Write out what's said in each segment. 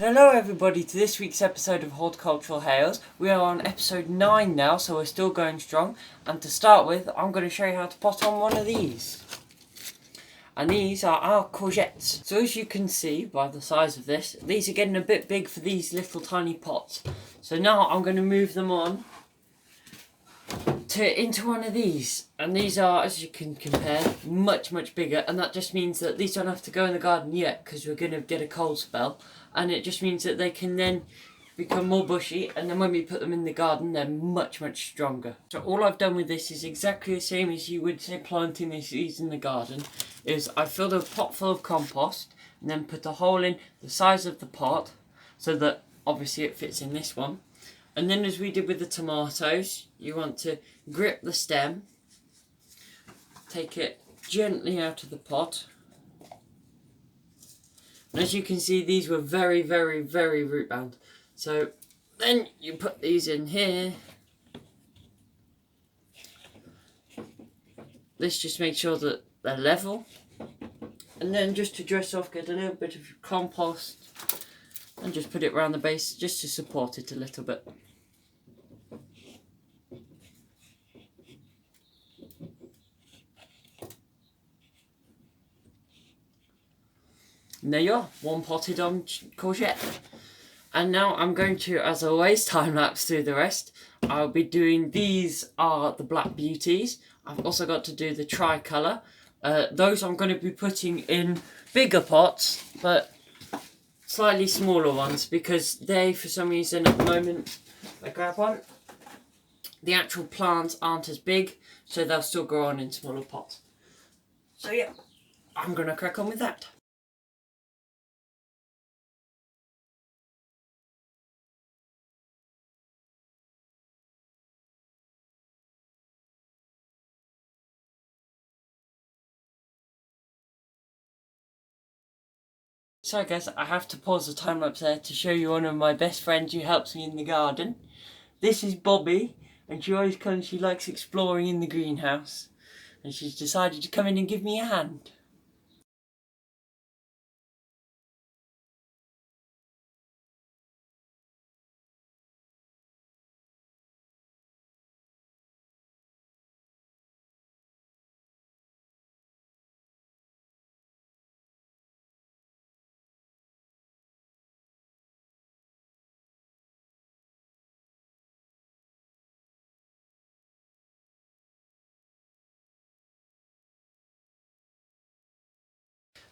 Hello everybody to this week's episode of Horticultural Hails. We are on episode 9 now, so we're still going strong. And to start with, I'm going to show you how to pot on one of these. And these are our courgettes. So as you can see by the size of this, these are getting a bit big for these little tiny pots. So now I'm going to move them on into one of these. And these are, as you can compare, much bigger. And that just means that these don't have to go in the garden yet, because we're going to get a cold spell. And it just means that they can then become more bushy, and then when we put them in the garden they're much stronger. So all I've done with this is exactly the same as you would say planting these in the garden. Is I filled a pot full of compost and then put a hole in the size of the pot so that obviously it fits in this one. And then as we did with the tomatoes, you want to grip the stem, take it gently out of the pot. And as you can see, these were very root bound. So then you put these in here. This just makes sure that they're level. And then just to dress off, get a little bit of compost and just put it around the base just to support it a little bit. And there you are, one potted on courgette. And now I'm going to, as always, time lapse through the rest. I'll be doing, these are the black beauties. I've also got to do the tricolour. Those I'm going to be putting in bigger pots, but slightly smaller ones, because they, for some reason at the moment, I grab one, the actual plants aren't as big, so they'll still grow on in smaller pots. So yeah, I'm going to crack on with that. So guys, I have to pause the time lapse there to show you one of my best friends who helps me in the garden. This is Bobby, and she always comes, she likes exploring in the greenhouse. And she's decided to come in and give me a hand.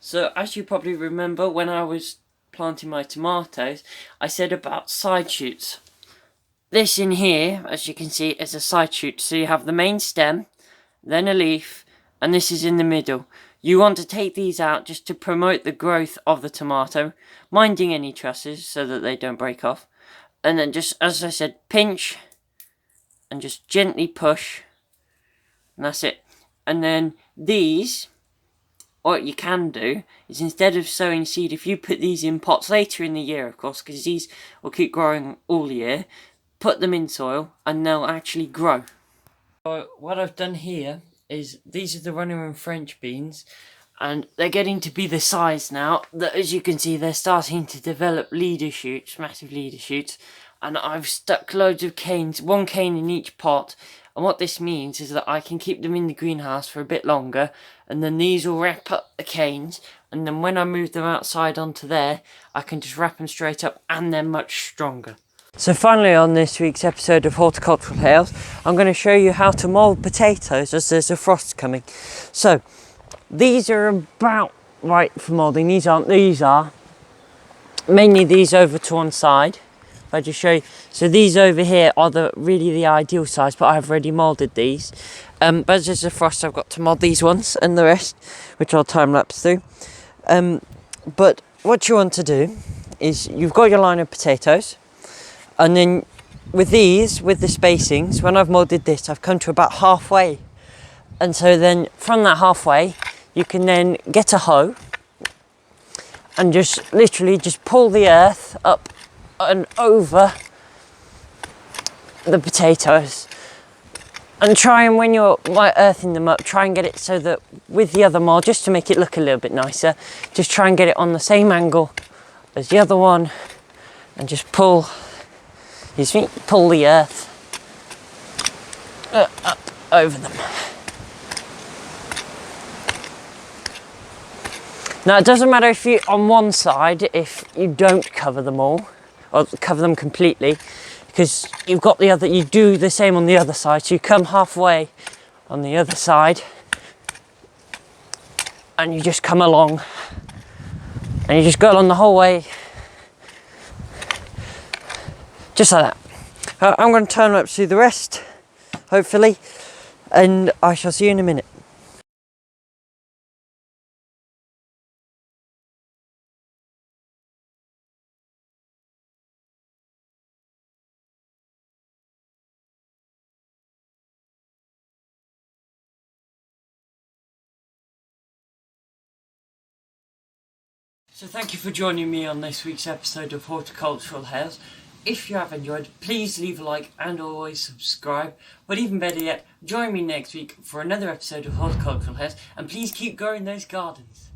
So as you probably remember, when I was planting my tomatoes, I said about side shoots. This in here, as you can see, is a side shoot. So you have the main stem, then a leaf, and this is in the middle. You want to take these out just to promote the growth of the tomato, minding any trusses so that they don't break off. And then just, as I said, pinch and just gently push, and that's it. And then these, what you can do is, instead of sowing seed, if you put these in pots later in the year, of course, because these will keep growing all year, put them in soil and they'll actually grow. So what I've done here is, these are the runner and French beans, and they're getting to be the size now that, as you can see, they're starting to develop leader shoots, massive leader shoots. And I've stuck loads of canes, one cane in each pot. And what this means is that I can keep them in the greenhouse for a bit longer, and then these will wrap up the canes, and then when I move them outside onto there, I can just wrap them straight up and they're much stronger. So finally, on this week's episode of Horticultural Hails, I'm going to show you how to mould potatoes as there's a frost coming. So these are about right for moulding. These aren't, these are. Mainly these over to one side. If I just show you, so these over here are really the ideal size, but I've already moulded these. But as there's a frost, I've got to mould these ones and the rest, which I'll time lapse through. But what you want to do is, you've got your line of potatoes, and then with these, with the spacings, when I've moulded this, I've come to about halfway. And so then from that halfway, you can then get a hoe and just literally just pull the earth up and over the potatoes, and try, and when you're earthing them up, try and get it so that with the other mould, just to make it look a little bit nicer, just try and get it on the same angle as the other one, and just pull the earth up over them. Now it doesn't matter if you on one side if you don't cover them all or cover them completely, because you've got the other, you do the same on the other side. So you come halfway on the other side and you just come along and you just go along the whole way, just like that. I'm going to turn up to the rest, hopefully, and I shall see you in a minute. So thank you for joining me on this week's episode of Horticultural Hairs. If you have enjoyed, please leave a like and always subscribe. But even better yet, join me next week for another episode of Horticultural Hairs, and please keep growing those gardens.